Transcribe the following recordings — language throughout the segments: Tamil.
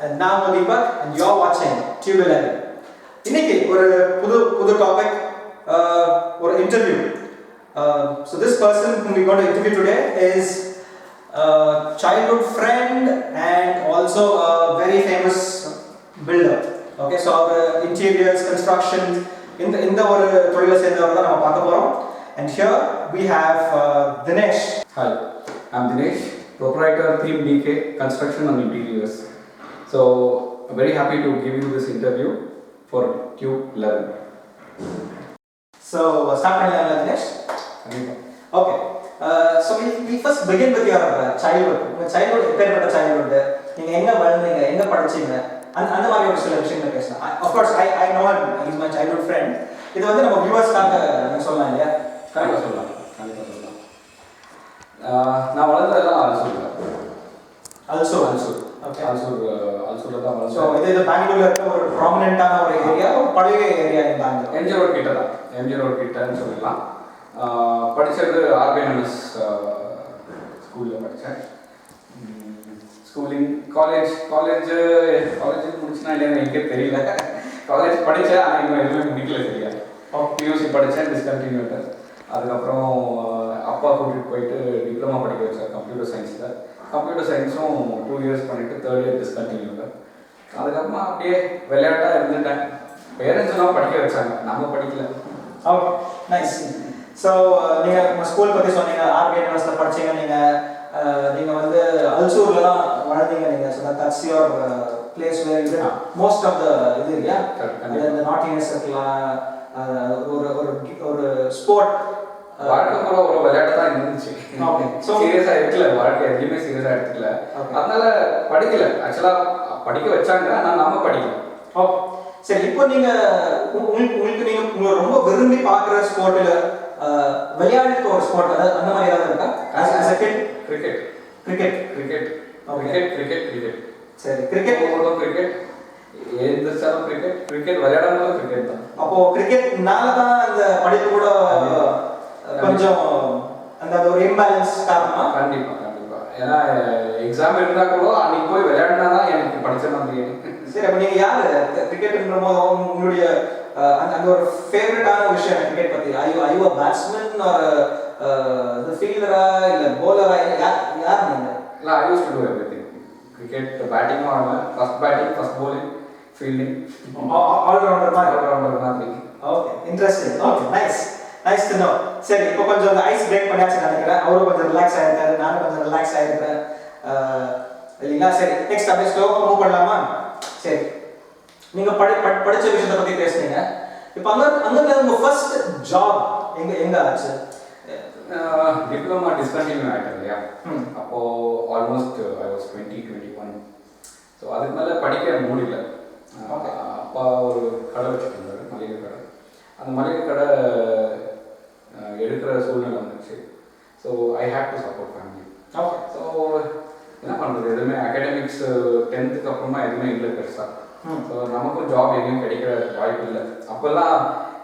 And now I'm Deepak and you're watching Tube 11. இன்னைக்கு ஒரு புது டாபிக் ஒரு interview. So this person whom we're going to interview today is a childhood friend and also a very famous builder. Okay, so our interiors, construction இந்த ஒரு தொழிலை சேர்ந்தவரை தான் நம்ம பார்க்க போறோம். And here we have Dinesh. Hi, I'm Dinesh, proprietor Team DK Construction and Interiors. So I'm very happy to give you this interview for Tube 11. So start பண்ணலாம்ல Dinesh? Okay. So we first begin with your childhood. Your childhood எப்பேற்பட்ட childhood? நீங்க எங்க வளர்ந்தீங்க, எங்க படிச்சீங்க? அந்த மாதிரி ஒரு சில விஷயங்களை பேசலாம். Of course I know him. He's my childhood friend. இது வந்து நம்ம வியூவர்ஸ்க்காக நான் சொல்லலாம் இல்லையா? கண்டிப்பாக சொல்லலாம். நான் வளர்ந்ததெல்லாம் அல்சூர். Okay. அல்சூரில் தான் வளர்ந்தேன். ஸோ இது பெங்களூர்ல இருக்க ஒரு ப்ராமினென்ட்டான ஒரு ஏரியா, ஒரு பழைய ஏரியா இந்த பெங்களூர். எம்ஜி ரோட் கிட்ட தான், எம்ஜி ரோட் கிட்டன்னு சொல்லலாம். படித்தது ஆர்பிஎன்எஸ் ஸ்கூலில் படித்தேன். ஸ்கூலிங் காலேஜ் முடிச்சுனா இல்லையா எனக்கே தெரியல. காலேஜ் படித்தேன், ஆனால் இன்னும் எதுவுமே முடிக்கல சரியா. பியூசி படித்தேன், டிஸ்கண்டினியூட்டர். அதுக்கப்புறம் அப்பா கூட்டிகிட்டு போயிட்டு டிப்ளமா படிக்க வச்சார் கம்ப்யூட்டர் சயின்ஸில். கம்ப்யூட்டர் சயின்ஸும் 2 years பண்ணிவிட்டு 3rd year டிஸ்கண்டினியூட்டர். அதுக்கப்புறமா அப்படியே விளையாட்டாக இருந்துட்டேன். பேரண்ட்ஸ்லாம் படிக்க வச்சாங்க, நம்ம படிக்கல. Okay, nice. ஸோ நீங்கள் உங்கள் ஸ்கூல் பற்றி சொன்னீங்க, ஆர்பிஎன்எஸ்ல படிச்சீங்க. நீங்கள் வந்து அல்சூரில் தான் வளர்ந்தீங்க. நீங்கள் so that's your place where இது மோஸ்ட் ஆஃப் த இது இல்லையா, இந்த நாட்டினஸ் இருக்கலாம், ஒரு ஸ்போர்ட் வாழ்க்கை கூட ஒரு விளையாட்டு தான் இருந்துச்சு. சீரியஸா எடுக்கல, வாழ்க்கை எதுவுமே சீரியஸா எடுத்துக்கல. அதனால படிக்கல. ஆக்சுவலா படிக்க வச்சாங்க, ஆனா நாம படிக்கல. ஓகே, சரி. இப்போ நீங்க உங்களை ரொம்ப விரும்பி பார்க்குற ஸ்போர்ட்ல விளையாடுற ஒரு ஸ்போர்ட் அந்த மாதிரி ஏதாவது இருக்கா? கிரிக்கெட். சரி, கிரிக்கெட் எந்திரிச்சாலும் கிரிக்கெட் விளையாடும் போது கிரிக்கெட் தான். அப்போ கிரிக்கெட்னால தான் அந்த படிப்பு கூட கொஞ்சம் அந்த ஒரு இம்பேலன்ஸ் காரணமா? கண்டிப்பா. ஏன்னா எக்ஸாம் இருந்தா கூட அன்னைக்கு போய் விளையாடினா தான் எனக்கு படிச்ச மாதிரி. சரி, அப்ப நீங்க யாரு கிரிக்கெட்ன்ற போது உங்களுடைய அந்த ஒரு ஃபேவரட்டான விஷயம் கிரிக்கெட் பத்தி? I you a batsman or the fielder இல்ல bowler? யார் நீங்க? இல்ல, I used to do everything. Cricket பேட்டிங்கும் ஆடுவேன். First batting, first bowling, fielding, all rounder மாதிரி. Okay, interesting. Okay, nice to know. சரி, இப்போ கொஞ்சம் அந்த ஐஸ் பிரேக் பண்ணியாச்சு நினைக்கிறேன். அவரும் கொஞ்சம் ரிலாக்ஸ் ஆயிருக்காரு, நானும் கொஞ்சம் ரிலாக்ஸ் ஆயிருக்கிறேன் இல்லைங்களா? சரி, நெக்ஸ்ட் அப்படியே ஸ்லோவாக மூவ் பண்ணலாமா? சரி, நீங்க படிச்ச விஷயத்தை பத்தி பேசுனீங்க. இப்போ அங்க உங்க ஃபர்ஸ்ட் ஜாப் எங்க ஆச்சு? டிப்ளமா டிஸ்கண்டினியூ ஆயிட்டேன் இல்லையா, அப்போ ஆல்மோஸ்ட் ஐ வாஸ் 20-21. ஸோ அதுக்கு மேலே படிக்க முடியல. அப்பா ஒரு கடை வச்சுருந்தாரு, மளிகை கடை. அந்த மளிகை கடை எடுக்கிற சூழ்நிலை வந்துச்சு. So I had to support family. So என்ன பண்ணுறது, எதுவுமே அகாடமிக்ஸ் 10th அப்புறமா எதுவுமே இல்லை பெருசாக. ஸோ நமக்கும் ஜாப் எங்கேயும் கிடைக்கிற வாய்ப்பு இல்லை. அப்போல்லாம்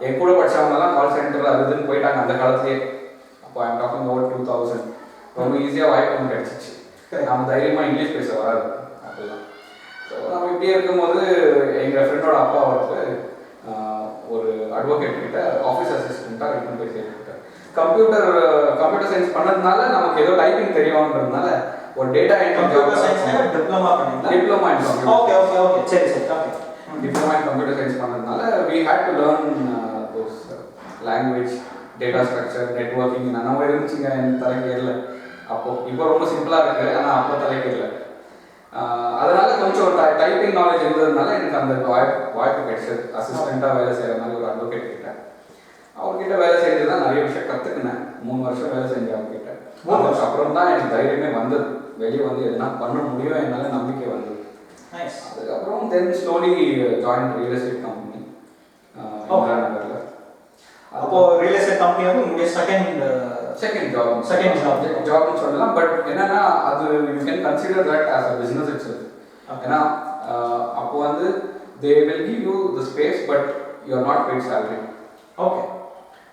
என் கூட படித்தவங்கலாம் கால் சென்டர் அதுன்னு போயிட்டாங்க அந்த காலத்துலேயே. அப்போ ஐம் டாக்கிங் ஓவர் 2000. ரொம்ப ஈஸியாக வாய்ப்பு ஒன்று கிடச்சிச்சு. நம்ம தைரியமாக இங்கிலீஷ் பேச வராது அப்போல்லாம். ஸோ நம்ம இப்படியே இருக்கும்போது எங்கள் ஃப்ரெண்டோட அப்பா ஒருத்தர் ஒரு அட்வொகேட் கிட்ட ஆஃபீஸ் அசிஸ்டண்ட்டாக ரெண்டு போய் சேர்த்துக்கிட்டார். கம்ப்யூட்டர் சயின்ஸ் பண்ணதுனால நமக்கு ஏதோ டைப்பிங் தெரியும்ன்றதுனால ஒரு டேட்டா கம்ப்யூட்டர் சயின்ஸ் டிப்ளமா பண்ணீங்களா? Diploma in computer. ஓகே. சரி. Okay. Diploma in computer science பண்ணதுனால we had to learn those language, data structure, networking. நம்ம இருந்துச்சுங்க எனக்கு தலைக்கேறல அப்போ. இப்போ ரொம்ப சிம்பிளா இருக்கு, ஆனால் அப்போ தலைக்கேறல. அதனால கொஞ்சம் டைப்பிங் நாலேஜ் இருந்ததுனால எனக்கு அந்த வாய்ப்பு கிடைச்சது. அசிஸ்டண்ட்டாக வேலை செய்கிற மாதிரி ஒரு அட்வொகேட் கிட்ட. அவர்கிட்ட வேலை செஞ்சு தான் நிறைய விஷயம் கற்றுக்கினேன். 3 வருஷம் வேலை செஞ்சேன் அவர்கிட்ட. 3 வருஷம் அப்புறம் தான் எனக்கு தைரியமே வந்தது. வெளியே வந்து எதுனா பண்ண முடியும் என்னால் நம்பிக்கை வந்தது. அதுக்கப்புறம் தென் slowly join real estate company நகரில். அப்போ ரியல் எஸ்டேட் கம்பெனி வந்து உங்களுடைய செகண்ட் ஜாப்னு சொல்லலாம். பட் என்னன்னா அது you can consider that as a business it's. ஏன்னா அப்போ வந்து they will give you the space but you are not paid salary. Okay.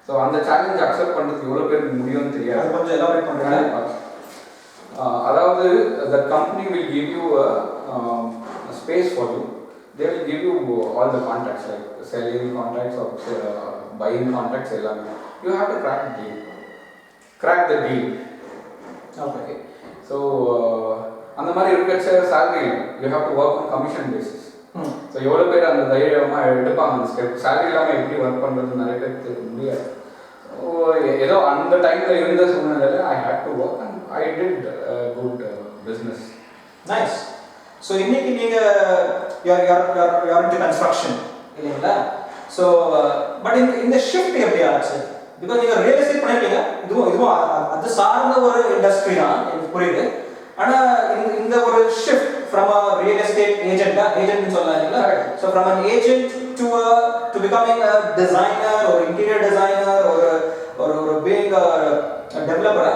So அந்த சேலஞ்ச் அக்செப்ட் பண்ணுறதுக்கு எவ்வளோ பேருக்கு முடியும்னு தெரியாது. கொஞ்சம் எலாபரேட் பண்ணுறேன். அதாவது the company will give you a space for you. They will give you all the contacts like selling contacts or buying contacts எல்லாமே. You have to crack the deal. Okay. So அந்த மாதிரி இருக்கச்ச salary you have to work on commission basis. So எவ்வளோ பேர் அந்த தைரியமாக எடுப்பாங்க அந்த ஸ்டெப். சேலரி இல்லாமல் எப்படி ஒர்க் பண்ணுறது நிறைய பேருக்கு முடியாது. ஸோ ஏதோ அந்த டைமில் இருந்த சூழ்நிலையில் I had to work and I did good business. Nice. So இன்னைக்கு நீங்கள் யார் இன்டு கன்ஸ்ட்ரக்ஷன் இல்லைங்களா? ஸோ பட் இந்த ஷிஃப்ட் எப்படி ஆச்சு? பிகாஸ் நீங்கள் ரியல் எஸ்டேட் பண்ணிருக்கீங்க, இதுவும் அது சார்ந்த ஒரு இண்டஸ்ட்ரி தான், எனக்கு புரியுது. ஆனால் இந்த ஒரு shift from a real estate agent னு சொல்லலாம்ல. So from an agent to becoming a designer or interior designer or being a developer,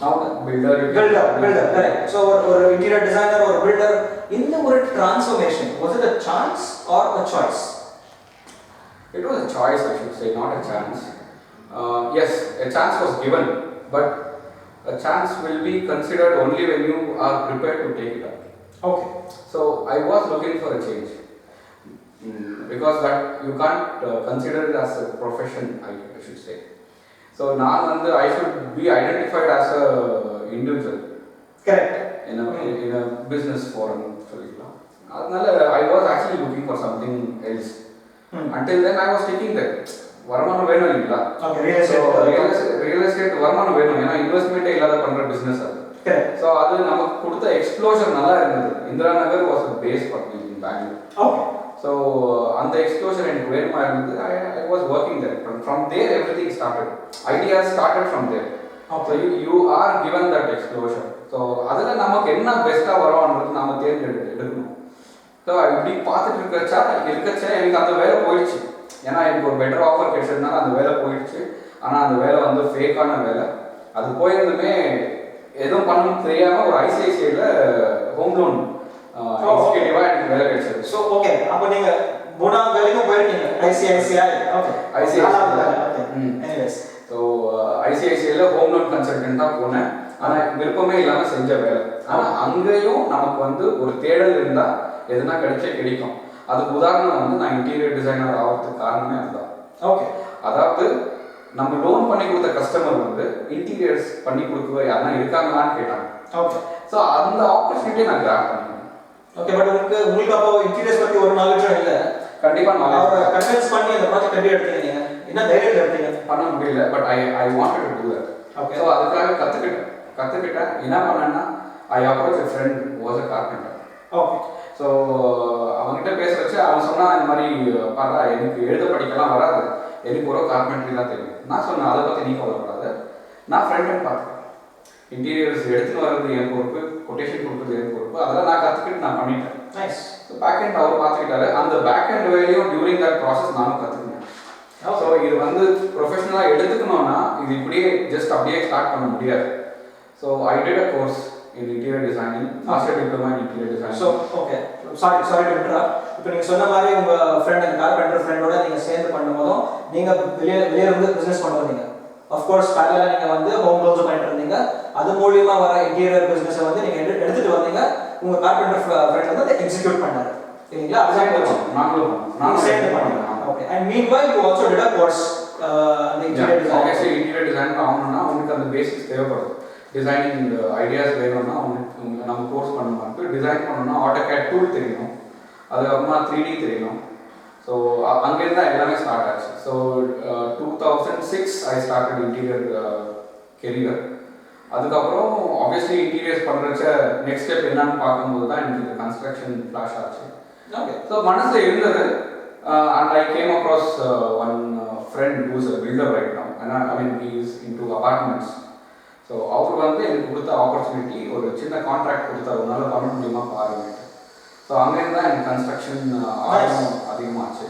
now builder correct. So or interior designer or builder, in the word transformation, was it a chance or a choice? It was a choice, I should say, not a chance. Yes, a chance was given, but a chance will be considered only when you are prepared to take it up. Okay. So I was looking for a change because that you can't consider it as a profession, I should say. So now I should be identified as a individual. Correct. In a business forum. I was actually looking for something else. Until then I was thinking that வருமானம் வேணும் இல்லைங்களா? Okay, real estate வருமானம் வேணும். ஏன்னா இன்வெஸ்ட்மெண்ட்டே இல்லாத பண்ணுற பிஸ்னஸ் அது. ஸோ அது நமக்கு கொடுத்த எக்ஸ்ப்ளோஷர் நல்லா இருந்தது. Indira Nagar was a base for me in Bangalore. Okay. So அந்த எக்ஸ்ப்ளோஷர் எனக்கு வேணுமா இருந்தது. I was working there. From there everything started. Ideas started from there. So you are given that exposure. So அதில் நமக்கு என்ன பெஸ்ட்டாக வரோன்றது நம்ம எடுக்கணும். ஸோ இப்படி பார்த்துட்டு இருக்கச்சா எனக்கு அந்த வேலை போயிடுச்சு. ஏன்னா எனக்கு ஒரு பெட்டர் ஆஃபர் கிடைச்சதுனால அந்த வேலை போயிடுச்சு. ஆனால் அந்த வேலை வந்து ஃபேக்கான வேலை. அது போயிருந்துமே எதுவும் பண்ணணும்னு தெரியாமல் ஒரு ஐசிஐசிஐல ஹோம் லோன் எக்ஸிக்யூட்டிவாக எனக்கு வேலை கிடைச்சது. ஸோ ஓகே, அப்போ நீங்கள் மூணாவது வேலைக்கும் போயிருக்கீங்க ஐசிஐசிஐ. Okay, ICICI. ஸோ ஐசிஐசிஐல ஹோம் லோன் கன்சல்டன்ட்டாக போனேன். ஆனால் விருப்பமே இல்லாமல் செஞ்ச வேலை. ஆனால் அங்கேயும் நமக்கு வந்து ஒரு தேடல் இருந்தால் எதுனா கிடைக்கும். அதுக்கு உதாரணம் நான் இன்டீரியர் டிசைனர் ஆகிறதுக்கு காரணமே அதுதான். ஓகே, அதாவது நம்ம லோன் பண்ணி கொடுத்த கஸ்டமர் வந்து இன்டீரியர்ஸ் பண்ணி கொடுக்க யாருன்னா இருக்காங்களான்னு கேட்டாங்க. ஓகே, ஸோ அந்த ஆப்பர்ச்சுனிட்டியை நான் கிராப் பண்ணிட்டேன். ஓகே, பட் உங்களுக்கு அப்போ இன்டீரியர்ஸ் பற்றி ஒரு நாலேஜும் இல்லை. கண்டிப்பாக அவரை கன்வின்ஸ் பண்ணி அந்த ப்ராஜெக்ட் எப்படி எடுத்தீங்க? நீங்கள் என்ன தைரியத்தில் எடுத்தீங்க? பண்ண முடியல, but I wanted to do that. Okay, so அதுக்காக கற்றுக்கிட்டேன். என்ன பண்ணேன்னா I approach a friend was a carpenter. Okay, so அவங்ககிட்ட பேச வச்சு அவன் சொன்னால் இந்த மாதிரி பாரா எனக்கு எழுத படிக்கலாம் வராது, எனக்கு ஒரு கார்பெண்டரி தான் தெரியும். நான் சொன்னேன் அதை பற்றி நீ கவலைப்படாது, நான் ஃப்ரெண்ட் அண்ட் பார்த்துக்கிறேன். இன்டீரியர்ஸ் எடுத்துன்னு வர்றது என் பொறுப்பு, கொட்டேஷன் கொடுக்குறது என் பொறுப்பு. அதெல்லாம் நான் கற்றுக்கிட்டு நான் பண்ணிட்டேன். நைஸ். ஸோ பேக் அண்ட் அவர் பார்த்துக்கிட்டாரு. அந்த பேக் அண்ட் வேலையும் டியூரிங் தட் ப்ராசஸ் நானும் கற்றுக்கினேன். ஸோ இது வந்து ப்ரொஃபஷனலாக எடுத்துக்கணும்னா இது இப்படியே ஜஸ்ட் அப்படியே ஸ்டார்ட் பண்ண முடியாது. So I did a course in interior designing, master diploma in interior design. So okay, sorry to interrupt. இப்போ நீங்க சொன்ன மாதிரி உங்க ஃப்ரெண்ட் அந்த கார்பெண்டர் ஃப்ரெண்டோட நீங்க சேர்ந்து பண்ணும்போதும் நீங்க வெளியே இருந்து பிசினஸ் பண்ண வந்தீங்க. ஆஃப் கோர்ஸ் parallel நீங்க வந்து ஹோம் லோன்ஸ் பண்ணிட்டு இருந்தீங்க. அது மூலமா வர இன்டீரியர் பிசினஸ் வந்து நீங்க எடுத்துட்டு வந்தீங்க. உங்க கார்பெண்டர் ஃப்ரெண்ட் வந்து அதை எக்ஸிக்யூட் பண்ணாரு. சரிங்களா? நாங்களும் சேர்ந்து பண்ணீங்க. Okay, and meanwhile you also did a course the interior design. Okay, so interior design ஆகணும்னா உங்களுக்கு அந்த பேசிக்ஸ் தேவைப்படுது. டிசைனிங் ஐடியாஸ் வேணும்னா நம்ம கோர்ஸ் பண்ணணும். டிசைன் பண்ணணும்னா ஆட்டோகேட் டூல் தெரியணும், அதுக்கப்புறமா 3D தெரியணும். ஸோ அங்கேருந்து தான் எல்லாமே ஸ்டார்ட் ஆச்சு. So 2006 I started interior career. அதுக்கப்புறம் ஆப்வியஸ்லி இன்டீரியர்ஸ் பண்ணுறச்ச நெக்ஸ்ட் ஸ்டெப் என்னன்னு பார்க்கும்போது தான் எனக்கு கன்ஸ்ட்ரக்ஷன் ஃப்ளாஷ் ஆச்சு. ஓகே, ஸோ மனசில் இருந்தது. And I came across one friend who's a builder right now. I mean he is into apartments. So அவர் வந்து எனக்கு கொடுத்த ஆப்பர்ச்சுனிட்டி ஒரு சின்ன கான்ட்ராக்ட் கொடுத்தாரு, உன்னால பண்ண முடியுமா பாருங்க. ஸோ அங்கேருந்து தான் எனக்கு கன்ஸ்ட்ரக்ஷன் ஆர்வம் அதிகமாச்சு.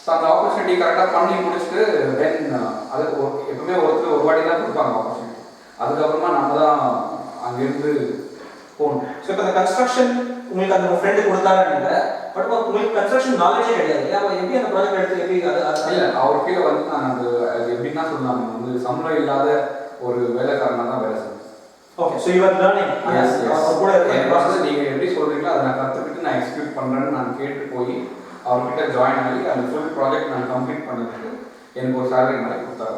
ஸோ அந்த ஆப்பர்ச்சுனிட்டி கரெக்டாக பண்ணி முடிச்சுட்டு தென் அது எப்பவுமே ஒருத்தர் ஒரு வாட்டி தான் கொடுப்பாங்க ஆப்பர்ச்சுனிட்டி. அதுக்கப்புறமா நம்ம தான் அங்கேருந்து போகணும். ஸோ இப்போ அந்த கன்ஸ்ட்ரக்ஷன் உங்களுக்கு அந்த ஃப்ரெண்டு கொடுத்தாங்க, பட் உங்களுக்கு கன்ஸ்ட்ரக்ஷன் நாலேஜே கிடையாது. ஏன் எப்படி அந்த ப்ராஜெக்ட் எடுத்து எப்படி அது இல்லை அவர் கீழே வந்து நான் அது எப்படின்னா சொன்னாங்க வந்து சம்பளம் இல்லாத ஒரு வேலைக்காரனாக தான் வேலை செஞ்சேன். Okay so you are learning அவர் கூட ப்ராசஸ் நீங்கள் எப்படி சொல்கிறீங்களோ அதை நான் கற்றுக்கிட்டு நான் எக்ஸிக்யூட் பண்ணுறேன்னு நான் கேட்டு போய் அவர்கிட்ட ஜாயின் ஆகி அந்த ஃபுல் ப்ராஜெக்ட் நான் கம்ப்ளீட் பண்ணதுக்கு எனக்கு ஒரு சேலரி மாதிரி கொடுத்தாரு.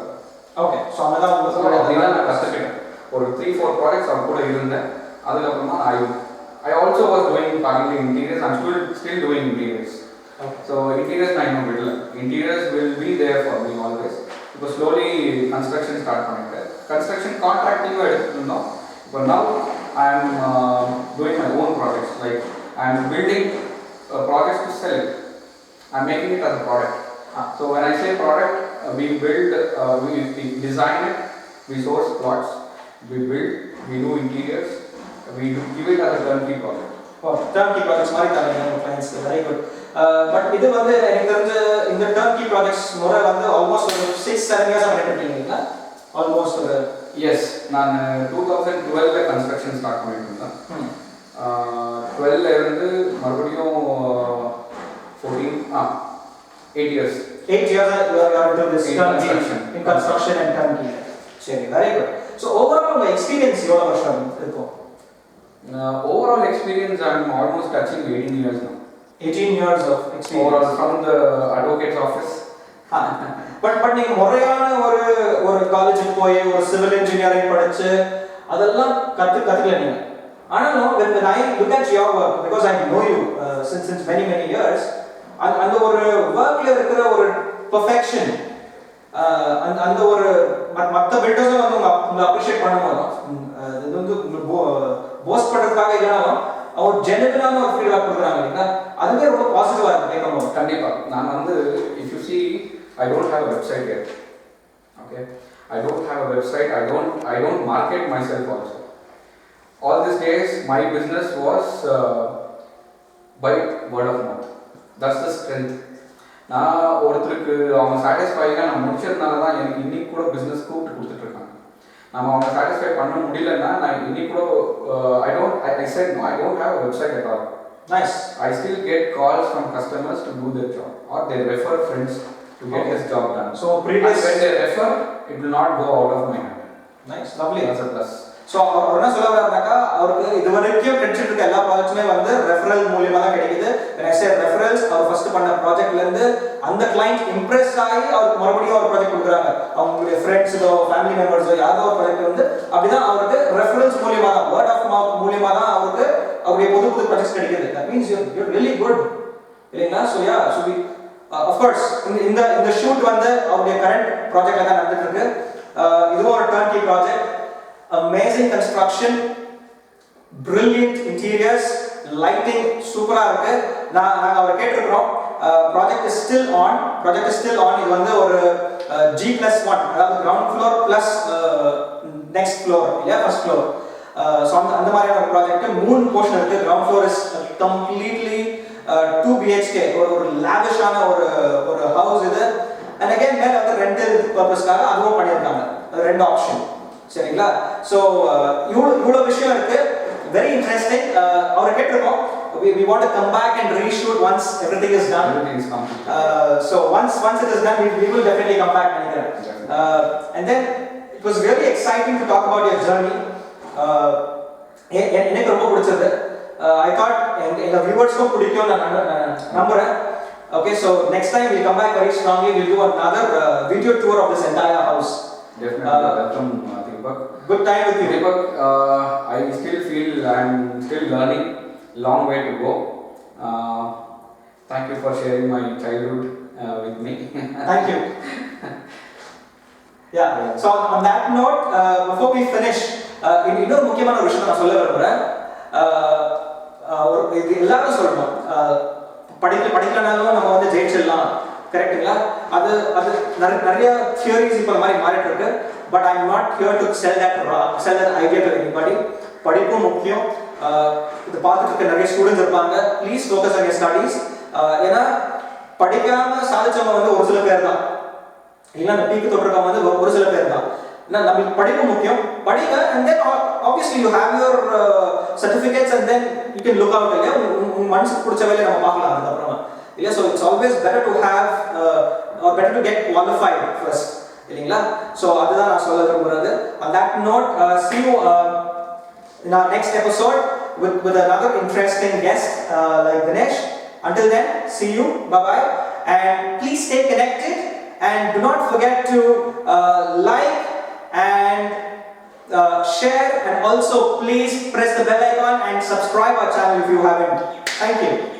ஓகே ஸோ அதான் அப்படின்னா நான் கற்றுக்கிட்டேன். ஒரு 3-4 ப்ராஜெக்ட்ஸ் அவர் கூட இருந்தேன். அதுக்கப்புறமா I also was doing partly interiors. I'm still doing interiors. Okay. So interiors நான் இன்னும் விடல. Interiors will be there for me always. இப்போ slowly construction start பண்ணிட்டேன். Construction contracting எடுத்துட்டு இருந்தோம். இப்போ now I am doing my own projects. Like I am building projects to sell it. I am making it as a product. So when I say product, we build, we design it, we source plots, we build, we do interiors, we give it as a turnkey project. Oh, turnkey projects மாதிரி தரீங்க clients. Very good. But இது வந்து எனக்கு தெரிஞ்ச இந்த turnkey projects முறை வந்து almost 6-7 years பண்ணிட்டு இருக்கீங்களா? Almost yes, நான் 2012ல construction start பண்ணிட்டு இருந்தேன். 12ல இருந்து மறுபடியும் 8 years. 8 years you are into this in construction and turnkey. சரி, very good. So overall உங்க experience எவ்வளவு வருஷம் இருக்கும்? Overall experience I am almost touching 18 years now. 18 years of experience. Overall from the advocate's office. But நீங்க முறையான ஒரு காலேஜுக்கு போய் ஒரு சிவில் இன்ஜினியரிங் படிச்சு அதெல்லாம் கத்துக்கல நீங்க. ஆனாலும் when I look at your work, because I know you since many years, அந்த ஒரு ஒர்க்ல இருக்கிற ஒரு பெர்ஃபெக்ஷன், அந்த ஒரு மற்ற பில்டர்ஸும் வந்து உங்களை அப்ரிஷியேட் பண்ணும்போது இது வந்து போஸ்ட் பண்றதுக்காக இல்லைனாலும் அவர் ஜெனுவினான ஒரு ஃபீட்பேக் கொடுக்குறாங்க இல்லைங்களா, அதுவே ரொம்ப பாசிட்டிவா இருக்கு கேட்கும்போது. கண்டிப்பா நான் வந்து if you see I don't have a website yet. Okay, I don't have a website. I don't market myself also. All these days my business was by word of mouth. That's the strength. நான் ஒருத்தருக்கு அவங்க சாட்டிஸ்ஃபையாக நான் முடிச்சதுனால தான் எனக்கு இன்னைக்கு கூட பிஸ்னஸ் கூப்பிட்டு கொடுத்துட்ருக்காங்க. நம்ம அவங்க சாட்டிஸ்ஃபை பண்ண முடியலன்னா நான் இன்னைக்கு கூட I said no, I don't have a website at all. Nice. I still get calls from customers to do their job, or they refer friends to get this job done. So previous, when they refer, it will not go out of my hand. Nice, lovely. That's a plus. So அவர் என்ன சொல்ல வர்றாருனாக்கா, அவருக்கு இது வரைக்கும் கிடைச்சிட்டு இருக்க எல்லா ப்ராஜெக்ட்ஸுமே வந்து ரெஃபரல் மூலியமாக தான் கிடைக்குது. when I say referrals, அவர் ஃபர்ஸ்ட் பண்ண ப்ராஜெக்ட்லேருந்து அந்த கிளைண்ட் இம்ப்ரெஸ் ஆகி அவருக்கு மறுபடியும் ஒரு ப்ராஜெக்ட் கொடுக்குறாங்க. அவங்களுடைய ஃப்ரெண்ட்ஸோ ஃபேமிலி மெம்பர்ஸோ யாரோ ஒரு ப்ராஜெக்ட் வந்து அப்படிதான் அவருக்கு ரெஃபரல்ஸ் மூலியமாக தான், வேர்ட் ஆஃப் மவுத் மூலியமாக தான் அவருக்கு அவருடைய புது ப்ராஜெக்ட்ஸ் கிடைக்குது. That means your really good இல்லைங்களா? ஸோ அஃப்கோர்ஸ் இந்த ஷூட் வந்து அவருடைய கரண்ட் ப்ராஜெக்ட்ல தான் நடந்துட்டு இருக்கு. இதுவும் ஒரு டர்nkey project. Amazing construction, brilliant interiors, lighting சூப்பரா இருக்கு. நாங்க அவரை கேட்டிருக்கிறோம். Project is still on. இது வந்து ஒரு G+1, அதாவது ground floor plus next floor இல்லையா, ஃபர்ஸ்ட் ஃப்ளோர். ஸோ அந்த மாதிரியான ஒரு ப்ராஜெக்ட் 3 போர்ஷன் இருக்கு. Ground floor is completely 2 BHK, ஒரு லாவிஷான ஒரு ஹவுஸ் இது. அண்ட் அகைன் மேல வந்து ரெண்டல் பர்பஸ்க்காக அதுவும் பண்ணியிருக்காங்க. ரெண்டு ஆப்ஷன் சரிங்களா? ஸோ இவ்வளோ விஷயம் இருக்கு. Very interesting. அவரை கேட்டிருக்கோம், we want to come back and reshoot once everything is done. So once it is done, we will definitely come back. And then it was really exciting to talk about your journey. எனக்கு ரொம்ப பிடிச்சது. I thought எங்க viewers-க்கும் பிடிக்கும் நான் நம்புறேன். Okay, so next time we'll come back very strongly. We'll do another video tour of this entire house. Definitely welcome, Deepak. Good time with you, Deepak. I still feel I'm still learning. Long way to go. Thank you for sharing my childhood with me. Thank you. Yeah. So on that note, before we finish, இன்னொரு முக்கியமான ஒரு விஷயம் நான் சொல்ல விரும்புறேன். இது எல்லாரும் சொல்லணும். படிக்கலனாலும் நம்ம வந்து ஜெயிச்சிடலாம், கரெக்ட்டுங்களா? அது நிறைய தியரிஸ் இப்போ மாதிரி மாறிட்டு இருக்கு. But I am not here to sell that idea to anybody. படிப்பும் முக்கியம். இது பார்த்துட்டு இருக்க நிறைய ஸ்டூடெண்ட்ஸ் இருப்பாங்க. Please focus on your studies. ஏன்னா படிக்காம சாதிச்சவங்க வந்து ஒரு சில பேர் தான், இல்லைன்னா அந்த பீக்கு தொட்டிருக்கவங்க வந்து ஒரு சில பேர் தான். நம்மளுக்கு படிப்பு முக்கியம். படிங்க, and then obviously you have your certificates and then you can look out. இல்லையா, உங்க மனசுக்கு பிடிச்ச வேலையை நம்ம பார்க்கலாம் அதுக்கப்புறமா இல்லையா. So it's always better to have or better to get qualified first இல்லைங்களா. ஸோ அதுதான் நான் சொல்ல விரும்புறது. on that note, see you in our next episode with another interesting guest like Dinesh. Until then, see you, bye bye, and please stay connected and do not forget to like and share, and also please press the bell icon and subscribe our channel if you haven't. Thank you.